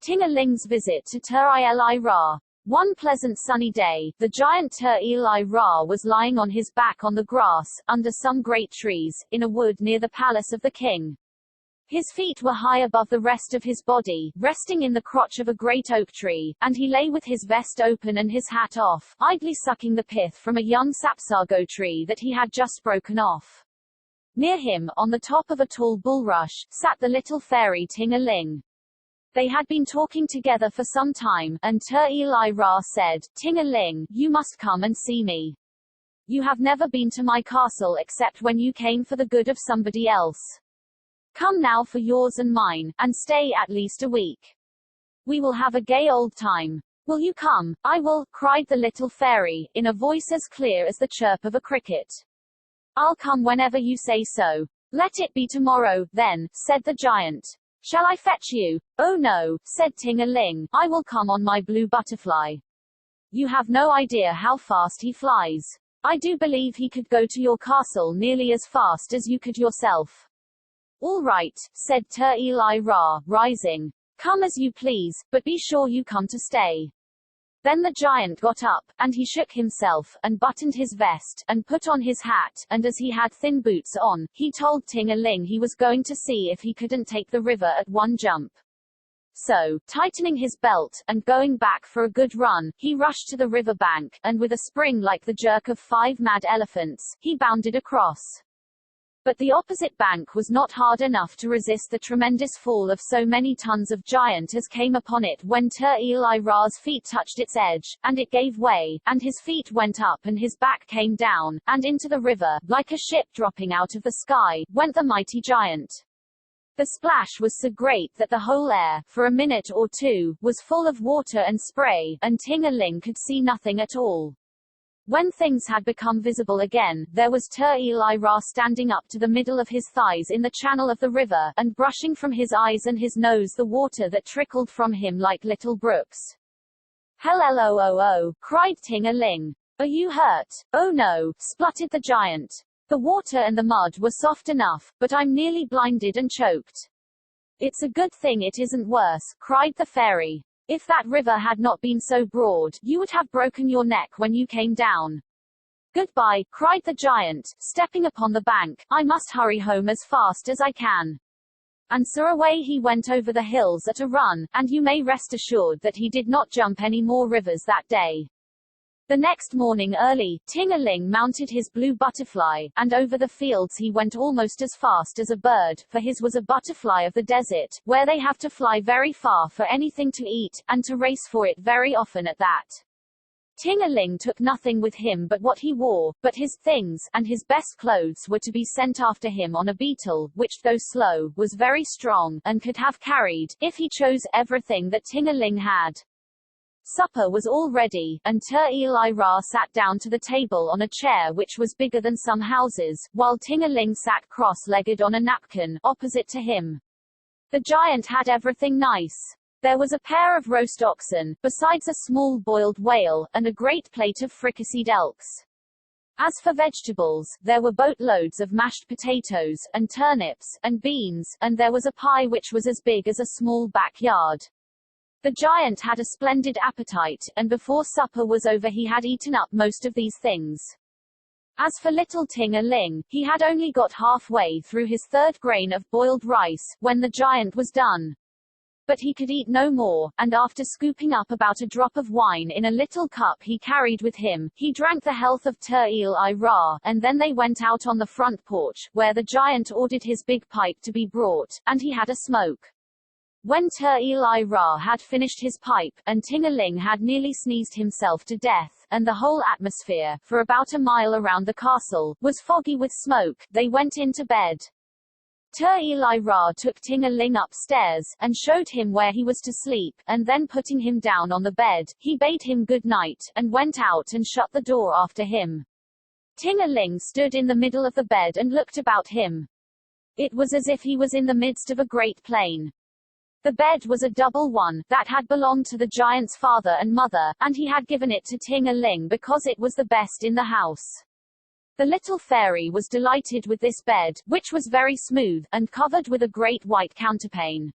Ting-A-Ling's visit to Ter-Il-Ra. One pleasant sunny day, the giant Ter-Il-Ra was lying on his back on the grass, under some great trees, in a wood near the palace of the king. His feet were high above the rest of his body, resting in the crotch of a great oak tree, and he lay with his vest open and his hat off, idly sucking the pith from a young sapsago tree that he had just broken off. Near him, on the top of a tall bulrush, sat the little fairy Ting-A-Ling. They had been talking together for some time, and Ter-Il-Ra said, "Ting-A-Ling, you must come and see me. You have never been to my castle except when you came for the good of somebody else. Come now for yours and mine, and stay at least a week. We will have a gay old time. Will you come?" "I will," cried the little fairy, in a voice as clear as the chirp of a cricket. "I'll come whenever you say so." "Let it be tomorrow, then," said the giant. "Shall I fetch you?" "Oh no," said Ting-A-Ling, "I will come on my blue butterfly. You have no idea how fast he flies. I do believe he could go to your castle nearly as fast as you could yourself." "All right," said Ter-Il-Ra, rising. "Come as you please, but be sure you come to stay." Then the giant got up, and he shook himself, and buttoned his vest, and put on his hat, and as he had thin boots on, he told Ting-A-Ling he was going to see if he couldn't take the river at one jump. So, tightening his belt, and going back for a good run, he rushed to the river bank, and with a spring like the jerk of 5 mad elephants, he bounded across. But the opposite bank was not hard enough to resist the tremendous fall of so many tons of giant as came upon it when Ter-Il-Ra's feet touched its edge, and it gave way, and his feet went up and his back came down, and into the river, like a ship dropping out of the sky, went the mighty giant. The splash was so great that the whole air, for a minute or two, was full of water and spray, and Ting-A-Ling could see nothing at all. When things had become visible again, there was Ter-Il-Ra standing up to the middle of his thighs in the channel of the river, and brushing from his eyes and his nose the water that trickled from him like little brooks. "Hello!" cried Ting-A-Ling. "Are you hurt?" "Oh no," spluttered the giant. "The water and the mud were soft enough, but I'm nearly blinded and choked." "It's a good thing it isn't worse," cried the fairy. "If that river had not been so broad, you would have broken your neck when you came down." "Goodbye," cried the giant, stepping upon the bank. "I must hurry home as fast as I can." And so away he went over the hills at a run, and you may rest assured that he did not jump any more rivers that day. The next morning early, Ting-A-Ling mounted his blue butterfly, and over the fields he went almost as fast as a bird, for his was a butterfly of the desert, where they have to fly very far for anything to eat, and to race for it very often at that. Ting-A-Ling took nothing with him but what he wore, but his things, and his best clothes were to be sent after him on a beetle, which though slow, was very strong, and could have carried, if he chose, everything that Ting-A-Ling had. Supper was all ready, and Ter-Il-Ra sat down to the table on a chair which was bigger than some houses, while Ting-A-Ling sat cross-legged on a napkin, opposite to him. The giant had everything nice. There was a pair of roast oxen, besides a small boiled whale, and a great plate of fricasseed elks. As for vegetables, there were boatloads of mashed potatoes, and turnips, and beans, and there was a pie which was as big as a small backyard. The giant had a splendid appetite, and before supper was over he had eaten up most of these things. As for little Ting-A-Ling, he had only got halfway through his 3rd grain of boiled rice, when the giant was done. But he could eat no more, and after scooping up about a drop of wine in a little cup he carried with him, he drank the health of Ter-Il-Ra, and then they went out on the front porch, where the giant ordered his big pipe to be brought, and he had a smoke. When Ter-Il-Ra had finished his pipe, and Ting-A-Ling had nearly sneezed himself to death, and the whole atmosphere, for about a mile around the castle, was foggy with smoke, they went into bed. Ter-Il-Ra took Ting-A-Ling upstairs, and showed him where he was to sleep, and then putting him down on the bed, he bade him good night, and went out and shut the door after him. Ting-A-Ling stood in the middle of the bed and looked about him. It was as if he was in the midst of a great plain. The bed was a double one, that had belonged to the giant's father and mother, and he had given it to Ting-A-Ling because it was the best in the house. The little fairy was delighted with this bed, which was very smooth, and covered with a great white counterpane.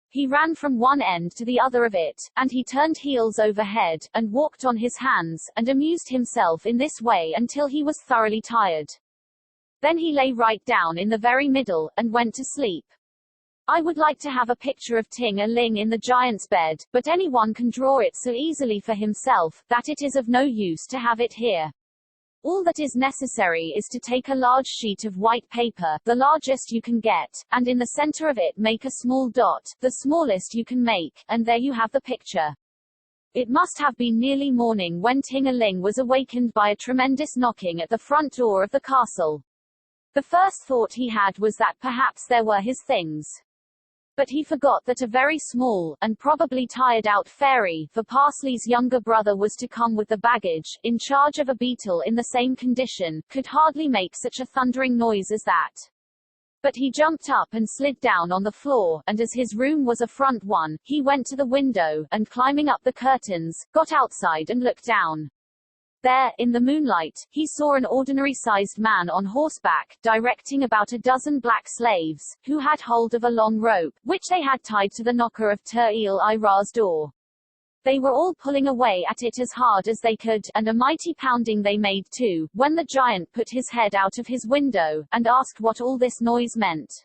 He ran from one end to the other of it, and he turned heels over head, and walked on his hands, and amused himself in this way until he was thoroughly tired. Then he lay right down in the very middle, and went to sleep. I would like to have a picture of Ting-A-Ling in the giant's bed, but anyone can draw it so easily for himself, that it is of no use to have it here. All that is necessary is to take a large sheet of white paper, the largest you can get, and in the center of it make a small dot, the smallest you can make, and there you have the picture. It must have been nearly morning when Ting-A-Ling was awakened by a tremendous knocking at the front door of the castle. The first thought he had was that perhaps there were his things. But he forgot that a very small, and probably tired-out fairy, for Parsley's younger brother was to come with the baggage, in charge of a beetle in the same condition, could hardly make such a thundering noise as that. But he jumped up and slid down on the floor, and as his room was a front one, he went to the window, and climbing up the curtains, got outside and looked down. There, in the moonlight, he saw an ordinary-sized man on horseback, directing about a dozen black slaves, who had hold of a long rope, which they had tied to the knocker of Ter-Il-Ira's door. They were all pulling away at it as hard as they could, and a mighty pounding they made too, when the giant put his head out of his window, and asked what all this noise meant.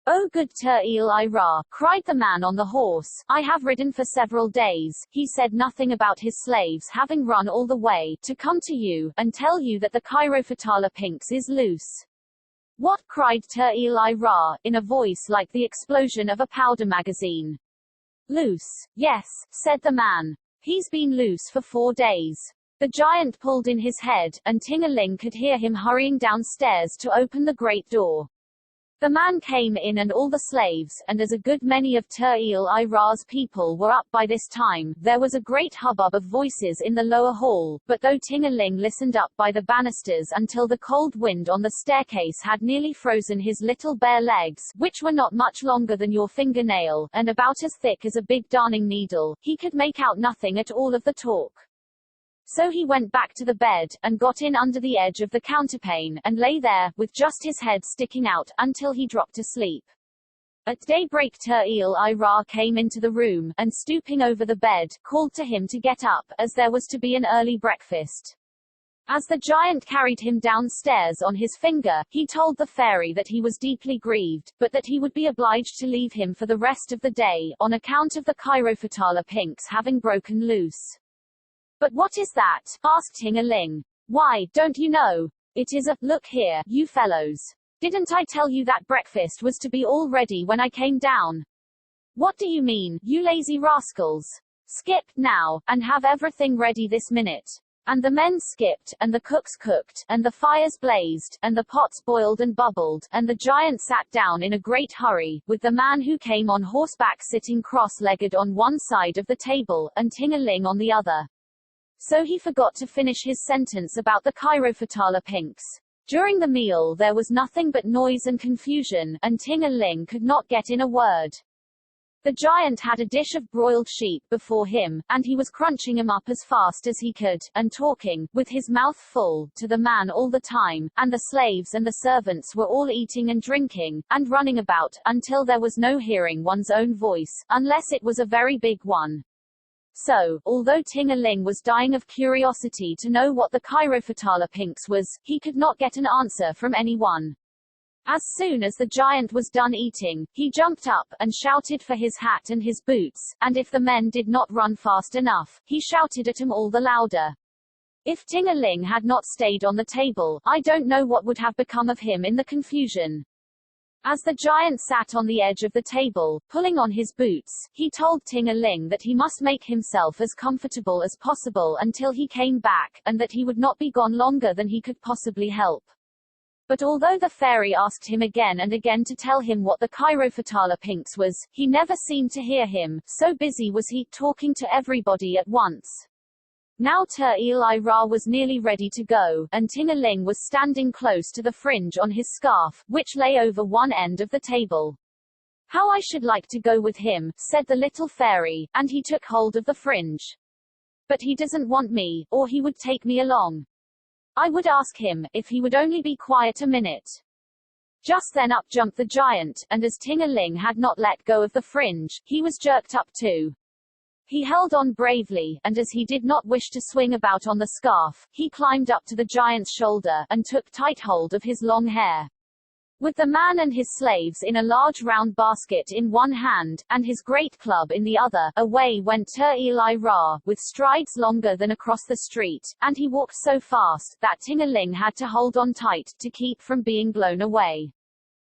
"Oh good Ter-Il-Ira," cried the man on the horse, "I have ridden for several days," he said, nothing about his slaves having run all the way, "to come to you, and tell you that the Chirophytala Pinks is loose." "What?" cried Ter-Il-Ira, in a voice like the explosion of a powder magazine. "Loose? Yes," said the man. "He's been loose for 4 days." The giant pulled in his head, and Ting-A-Ling could hear him hurrying downstairs to open the great door. The man came in and all the slaves, and as a good many of Ter-Il-Ira's people were up by this time, there was a great hubbub of voices in the lower hall, but though Ting-A-Ling listened up by the banisters until the cold wind on the staircase had nearly frozen his little bare legs, which were not much longer than your fingernail, and about as thick as a big darning needle, he could make out nothing at all of the talk. So he went back to the bed, and got in under the edge of the counterpane, and lay there, with just his head sticking out, until he dropped asleep. At daybreak Ter-Il-Ira came into the room, and stooping over the bed, called to him to get up, as there was to be an early breakfast. As the giant carried him downstairs on his finger, he told the fairy that he was deeply grieved, but that he would be obliged to leave him for the rest of the day, on account of the Chirophytala Pinks having broken loose. "But what is that?" asked Ting-A-Ling. "Why, don't you know? It is a, look here, you fellows. Didn't I tell you that breakfast was to be all ready when I came down?" "What do you mean, you lazy rascals? Skip, now, and have everything ready this minute." And the men skipped, and the cooks cooked, and the fires blazed, and the pots boiled and bubbled, and the giant sat down in a great hurry, with the man who came on horseback sitting cross-legged on one side of the table, and Ting-A-Ling on the other. So he forgot to finish his sentence about the Chirophytala Pinks. During the meal there was nothing but noise and confusion, and Ting-A-Ling could not get in a word. The giant had a dish of broiled sheep before him, and he was crunching 'em up as fast as he could, and talking, with his mouth full, to the man all the time, and the slaves and the servants were all eating and drinking, and running about, until there was no hearing one's own voice, unless it was a very big one. So, although Ting-A-Ling was dying of curiosity to know what the Chirophytala Pinks was, he could not get an answer from anyone. As soon as the giant was done eating, he jumped up, and shouted for his hat and his boots, and if the men did not run fast enough, he shouted at 'em all the louder. If Ting-A-Ling had not stayed on the table, I don't know what would have become of him in the confusion. As the giant sat on the edge of the table, pulling on his boots, he told Ting-A-Ling that he must make himself as comfortable as possible until he came back, and that he would not be gone longer than he could possibly help. But although the fairy asked him again and again to tell him what the Chirophytala Pinks was, he never seemed to hear him, so busy was he, talking to everybody at once. Now Ter-Il-Ira was nearly ready to go, and Ting-A-Ling was standing close to the fringe on his scarf, which lay over one end of the table. "How I should like to go with him," said the little fairy, and he took hold of the fringe. "But he doesn't want me, or he would take me along. I would ask him, if he would only be quiet a minute." Just then up jumped the giant, and as Ting-A-Ling had not let go of the fringe, he was jerked up too. He held on bravely, and as he did not wish to swing about on the scarf, he climbed up to the giant's shoulder, and took tight hold of his long hair. With the man and his slaves in a large round basket in one hand, and his great club in the other, away went Ter-Eli-Ra, with strides longer than across the street, and he walked so fast, that Ting-A-Ling had to hold on tight, to keep from being blown away.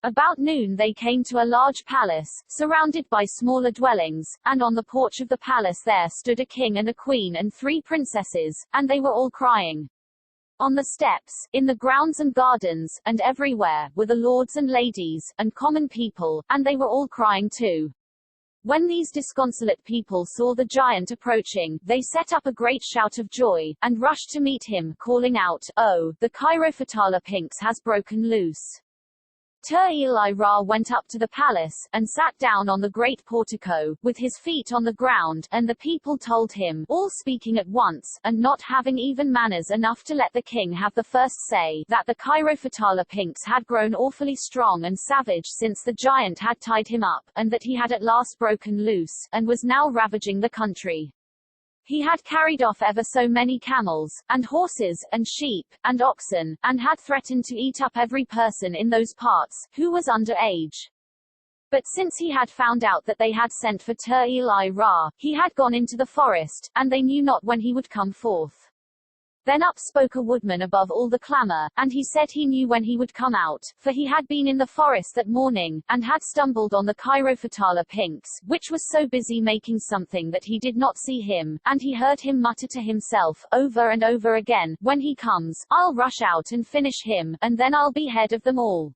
About noon they came to a large palace, surrounded by smaller dwellings, and on the porch of the palace there stood a king and a queen and 3 princesses, and they were all crying. On the steps, in the grounds and gardens, and everywhere, were the lords and ladies, and common people, and they were all crying too. When these disconsolate people saw the giant approaching, they set up a great shout of joy, and rushed to meet him, calling out, "Oh, the Chirophytala-Pinx has broken loose." Ter-Eli-Ra went up to the palace, and sat down on the great portico, with his feet on the ground, and the people told him, all speaking at once, and not having even manners enough to let the king have the first say, that the Chirophytala-Pinx had grown awfully strong and savage since the giant had tied him up, and that he had at last broken loose, and was now ravaging the country. He had carried off ever so many camels, and horses, and sheep, and oxen, and had threatened to eat up every person in those parts, who was under age. But since he had found out that they had sent for Ter-Eli-Ra, he had gone into the forest, and they knew not when he would come forth. Then up spoke a woodman above all the clamor, and he said he knew when he would come out, for he had been in the forest that morning, and had stumbled on the Chirophytala-Pinx, which was so busy making something that he did not see him, and he heard him mutter to himself, over and over again, "When he comes, I'll rush out and finish him, and then I'll be head of them all."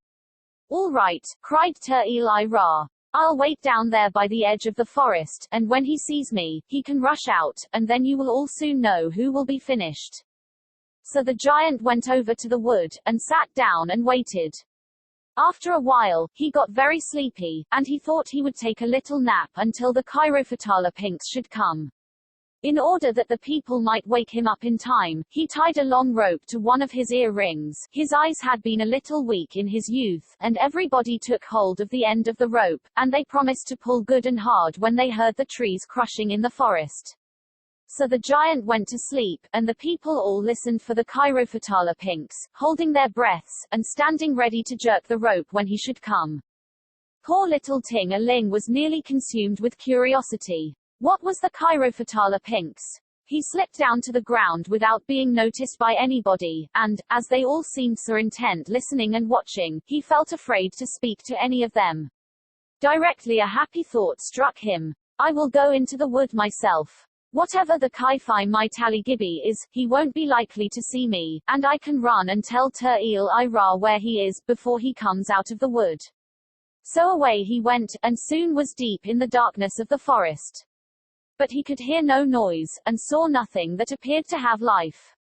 "All right," cried Ter-Eli-Ra. "I'll wait down there by the edge of the forest, and when he sees me, he can rush out, and then you will all soon know who will be finished." So the giant went over to the wood, and sat down and waited. After a while, he got very sleepy, and he thought he would take a little nap until the Chirophytala-Pinx should come. In order that the people might wake him up in time, he tied a long rope to one of his ear-rings. His eyes had been a little weak in his youth, and everybody took hold of the end of the rope, and they promised to pull good and hard when they heard the trees crushing in the forest. So the giant went to sleep, and the people all listened for the Chirophytala-Pinx, holding their breaths, and standing ready to jerk the rope when he should come. Poor little Ting-A-Ling was nearly consumed with curiosity. What was the Chirophytala-Pinx? He slipped down to the ground without being noticed by anybody, and, as they all seemed so intent listening and watching, he felt afraid to speak to any of them. Directly a happy thought struck him. "I will go into the wood myself. Whatever the Chi-Phi my Tally-Gibby is, he won't be likely to see me, and I can run and tell Ter-Eli-Ra where he is, before he comes out of the wood." So away he went, and soon was deep in the darkness of the forest. But he could hear no noise, and saw nothing that appeared to have life.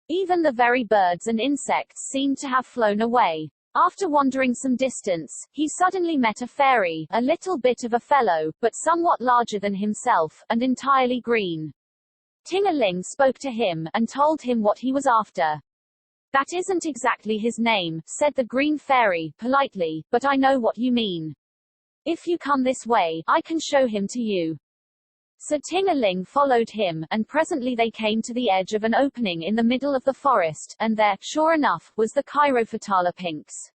Even the very birds and insects seemed to have flown away. After wandering some distance, he suddenly met a fairy, a little bit of a fellow, but somewhat larger than himself, and entirely green. Ting-A-Ling spoke to him, and told him what he was after. "That isn't exactly his name," said the green fairy, politely, "but I know what you mean. If you come this way, I can show him to you." So Ting-A-Ling followed him, and presently they came to the edge of an opening in the middle of the forest, and there, sure enough, was the Chirophytala-Pinx.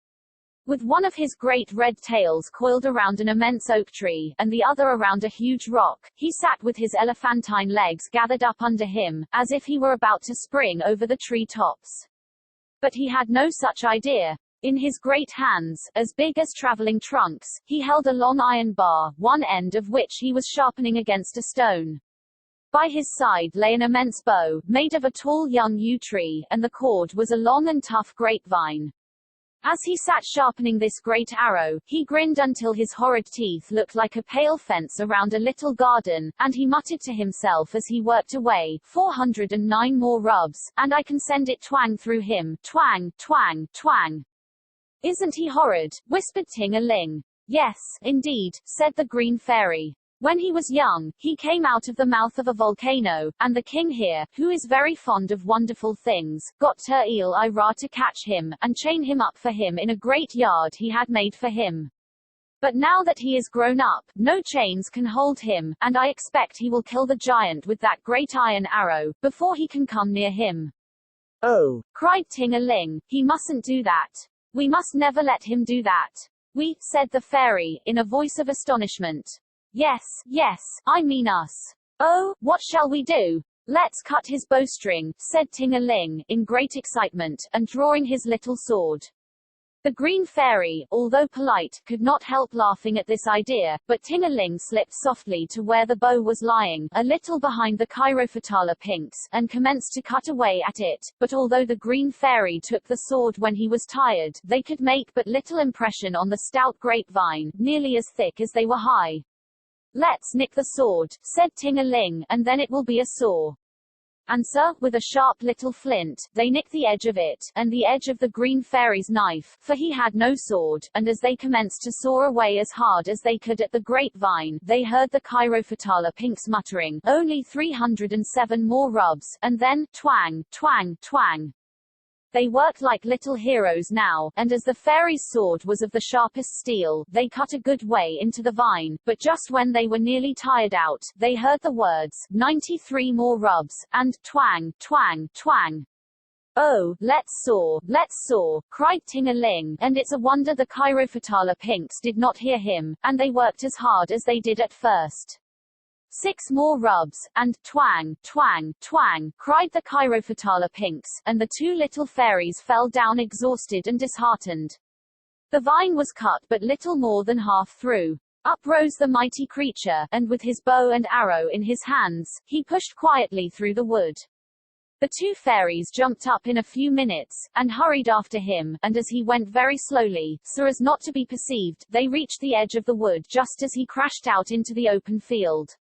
With one of his great red tails coiled around an immense oak tree, and the other around a huge rock, he sat with his elephantine legs gathered up under him, as if he were about to spring over the tree tops. But he had no such idea. In his great hands, as big as traveling trunks, he held a long iron bar, one end of which he was sharpening against a stone. By his side lay an immense bow, made of a tall young yew tree, and the cord was a long and tough grapevine. As he sat sharpening this great arrow, he grinned until his horrid teeth looked like a pale fence around a little garden, and he muttered to himself as he worked away, 409 more rubs, and I can send it twang through him, twang, twang, twang. "Isn't he horrid?" whispered Ting-A-Ling. "Yes, indeed," said the green fairy. When he was young, he came out of the mouth of a volcano, and the king here, who is very fond of wonderful things, got Ting-A-Ling to catch him, and chain him up for him in a great yard he had made for him. But now that he is grown up, no chains can hold him, and I expect he will kill the giant with that great iron arrow, before he can come near him. Oh, cried Ting-A-Ling, he mustn't do that. We must never let him do that. We, said the fairy, in a voice of astonishment. Yes, yes, I mean us. Oh, what shall we do? Let's cut his bowstring, said Ting-A-Ling, in great excitement, and drawing his little sword. The green fairy, although polite, could not help laughing at this idea, but Ting-A-Ling slipped softly to where the bow was lying, a little behind the Chirophytala pinks, and commenced to cut away at it, but although the green fairy took the sword when he was tired, they could make but little impression on the stout grapevine, nearly as thick as they were high. Let's nick the sword, said Ting-A-Ling, and then it will be a saw. And so, with a sharp little flint, they nicked the edge of it, and the edge of the green fairy's knife, for he had no sword, and as they commenced to saw away as hard as they could at the grapevine, they heard the Chirophytala pinks muttering, only 307 more rubs, and then, twang, twang, twang. They worked like little heroes now, and as the fairy's sword was of the sharpest steel, they cut a good way into the vine, but just when they were nearly tired out, they heard the words, 93 more rubs, and, twang, twang, twang. Oh, let's saw, cried Ting-A-Ling, and it's a wonder the Chirophytala pinks did not hear him, and they worked as hard as they did at first. 6 more rubs, and, twang, twang, twang, cried the Chirophytala pinks, and the two little fairies fell down exhausted and disheartened. The vine was cut but little more than half through. Up rose the mighty creature, and with his bow and arrow in his hands, he pushed quietly through the wood. The two fairies jumped up in a few minutes, and hurried after him, and as he went very slowly, so as not to be perceived, they reached the edge of the wood just as he crashed out into the open field.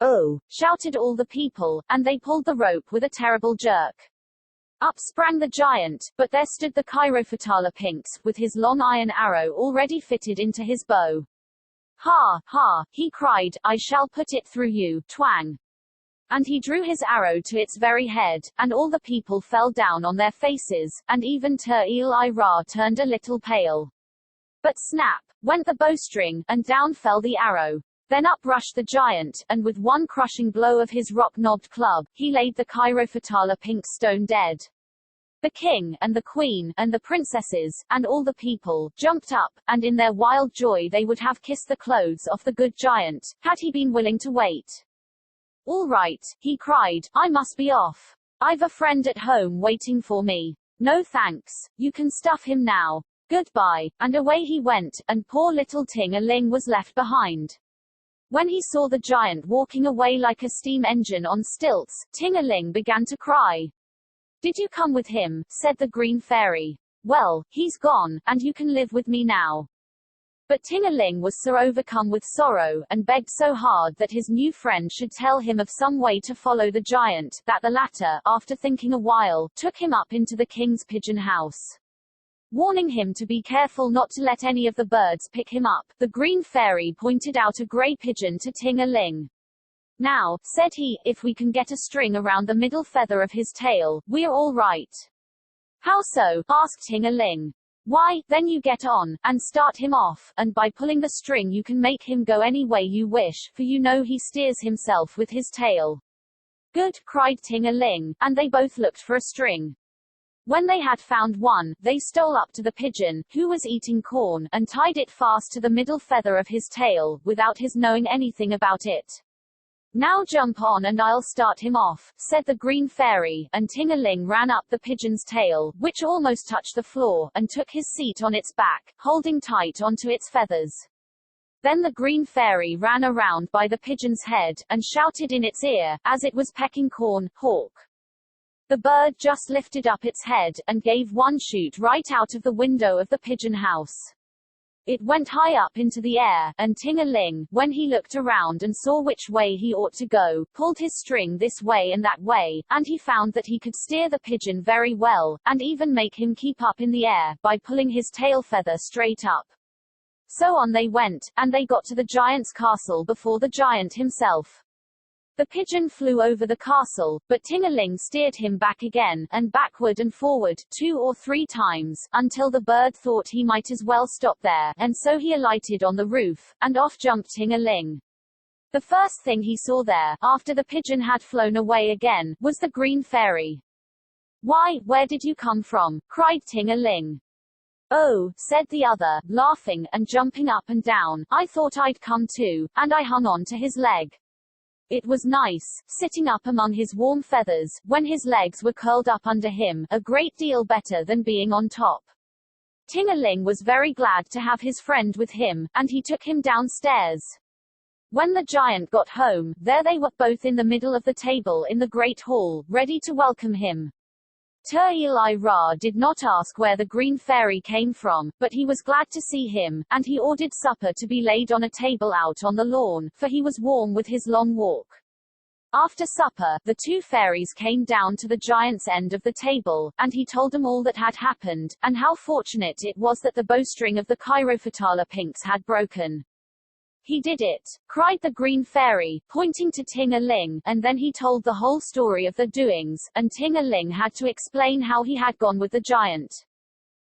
Oh, shouted all the people, and they pulled the rope with a terrible jerk. Up sprang the giant, but there stood the Chirophytala pinks, with his long iron arrow already fitted into his bow. Ha, ha, he cried, I shall put it through you, twang. And he drew his arrow to its very head, and all the people fell down on their faces, and even Ting-A-Ling turned a little pale. But snap, went the bowstring, and down fell the arrow. Then up rushed the giant, and with one crushing blow of his rock-knobbed club, he laid the Chirophytala pink stone dead. The king, and the queen, and the princesses, and all the people, jumped up, and in their wild joy they would have kissed the clothes off the good giant, had he been willing to wait. All right, he cried, I must be off. I've a friend at home waiting for me. No thanks, you can stuff him now. Goodbye, and away he went, and poor little Ting-A-Ling was left behind. When he saw the giant walking away like a steam engine on stilts, Ting-A-Ling began to cry. Did you come with him? Said the green fairy. Well, he's gone, and you can live with me now. But Ting-A-Ling was so overcome with sorrow, and begged so hard that his new friend should tell him of some way to follow the giant, that the latter, after thinking a while, took him up into the king's pigeon house. Warning him to be careful not to let any of the birds pick him up, the green fairy pointed out a grey pigeon to Ting-A-Ling. Now, said he, if we can get a string around the middle feather of his tail, we're all right. How so? Asked Ting-A-Ling. Why, then you get on, and start him off, and by pulling the string you can make him go any way you wish, for you know he steers himself with his tail. Good, cried Ting-A-Ling, and they both looked for a string. When they had found one, they stole up to the pigeon, who was eating corn, and tied it fast to the middle feather of his tail, without his knowing anything about it. Now jump on and I'll start him off, said the green fairy, and Ting-A-Ling ran up the pigeon's tail, which almost touched the floor, and took his seat on its back, holding tight onto its feathers. Then the green fairy ran around by the pigeon's head, and shouted in its ear, as it was pecking corn, hawk. The bird just lifted up its head, and gave one shoot right out of the window of the pigeon house. It went high up into the air, and Ting-A-Ling, when he looked around and saw which way he ought to go, pulled his string this way and that way, and he found that he could steer the pigeon very well, and even make him keep up in the air, by pulling his tail feather straight up. So on they went, and they got to the giant's castle before the giant himself. The pigeon flew over the castle, but Ting-A-Ling steered him back again, and backward and forward, 2 or 3 times, until the bird thought he might as well stop there, and so he alighted on the roof, and off jumped Ting-A-Ling. The first thing he saw there, after the pigeon had flown away again, was the green fairy. "Why, where did you come from?" cried Ting-A-Ling. "Oh," said the other, laughing, and jumping up and down, "I thought I'd come too," and I hung on to his leg. It was nice, sitting up among his warm feathers, when his legs were curled up under him, a great deal better than being on top. Ting-A-Ling was very glad to have his friend with him, and he took him downstairs. When the giant got home, there they were, both in the middle of the table in the great hall, ready to welcome him. Ting-A-Ling did not ask where the green fairy came from, but he was glad to see him, and he ordered supper to be laid on a table out on the lawn, for he was warm with his long walk. After supper, the 2 fairies came down to the giant's end of the table, and he told them all that had happened, and how fortunate it was that the bowstring of the Chirophytala pinks had broken. "He did it!" cried the green fairy, pointing to Ting-A-Ling, and then he told the whole story of the doings, and Ting-A-Ling had to explain how he had gone with the giant.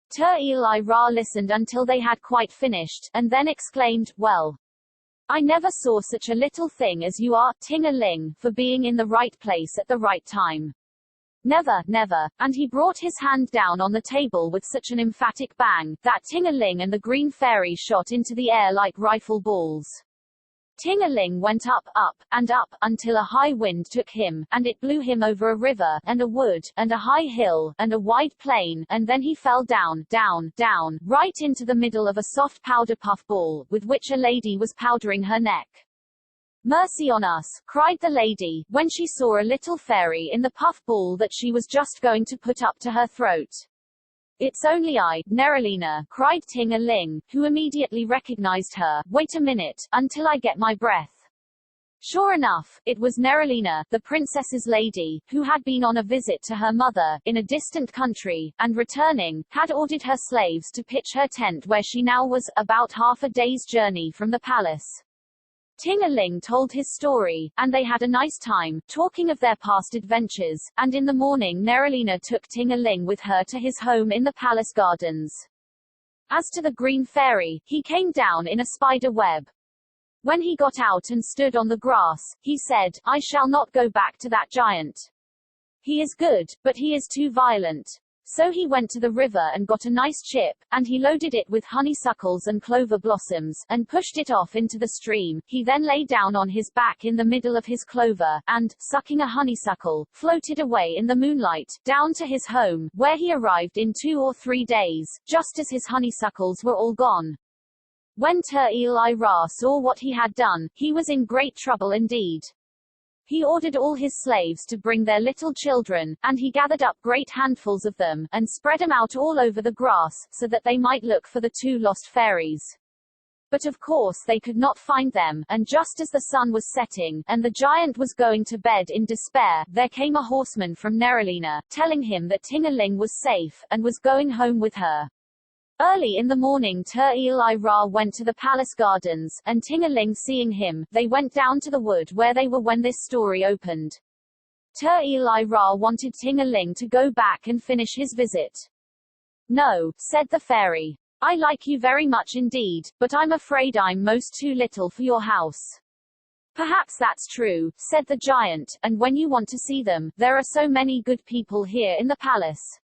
Ting-A-Ling listened until they had quite finished, and then exclaimed, "Well, I never saw such a little thing as you are, Ting-A-Ling, for being in the right place at the right time. Never, never," and he brought his hand down on the table with such an emphatic bang, that Ting-A-Ling and the green fairy shot into the air like rifle balls. Ting-A-Ling went up, up, and up, until a high wind took him, and it blew him over a river, and a wood, and a high hill, and a wide plain, and then he fell down, down, down, right into the middle of a soft powder puff ball, with which a lady was powdering her neck. "Mercy on us," cried the lady, when she saw a little fairy in the puff ball that she was just going to put up to her throat. "It's only I, Neralina," cried Ting-A-Ling, who immediately recognized her. "Wait a minute, until I get my breath." Sure enough, it was Neralina, the princess's lady, who had been on a visit to her mother, in a distant country, and returning, had ordered her slaves to pitch her tent where she now was, about half a day's journey from the palace. Ting-A-Ling told his story, and they had a nice time, talking of their past adventures, and in the morning Neralina took Ting-A-Ling with her to his home in the palace gardens. As to the green fairy, he came down in a spider web. When he got out and stood on the grass, he said, "I shall not go back to that giant. He is good, but he is too violent." So he went to the river and got a nice chip, and he loaded it with honeysuckles and clover blossoms, and pushed it off into the stream. He then lay down on his back in the middle of his clover, and, sucking a honeysuckle, floated away in the moonlight, down to his home, where he arrived in 2 or 3 days, just as his honeysuckles were all gone. When Ting-A-Ling saw what he had done, he was in great trouble indeed. He ordered all his slaves to bring their little children, and he gathered up great handfuls of them, and spread them out all over the grass, so that they might look for the 2 lost fairies. But of course they could not find them, and just as the sun was setting, and the giant was going to bed in despair, there came a horseman from Neralina, telling him that Ting-A-Ling was safe, and was going home with her. Early in the morning Ting-A-Ling went to the palace gardens, and Ting-A-Ling seeing him, they went down to the wood where they were when this story opened. Ting-A-Ling wanted Ting-A-Ling to go back and finish his visit. "No," said the fairy. "I like you very much indeed, but I'm afraid I'm most too little for your house." "Perhaps that's true," said the giant, "and when you want to see them, there are so many good people here in the palace.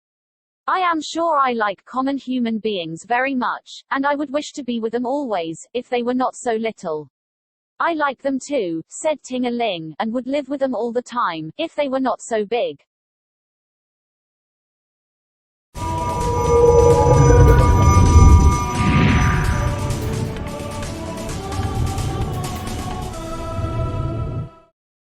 I am sure I like common human beings very much, and I would wish to be with them always, if they were not so little." "I like them too," said Ting-A-Ling, "and would live with them all the time, if they were not so big."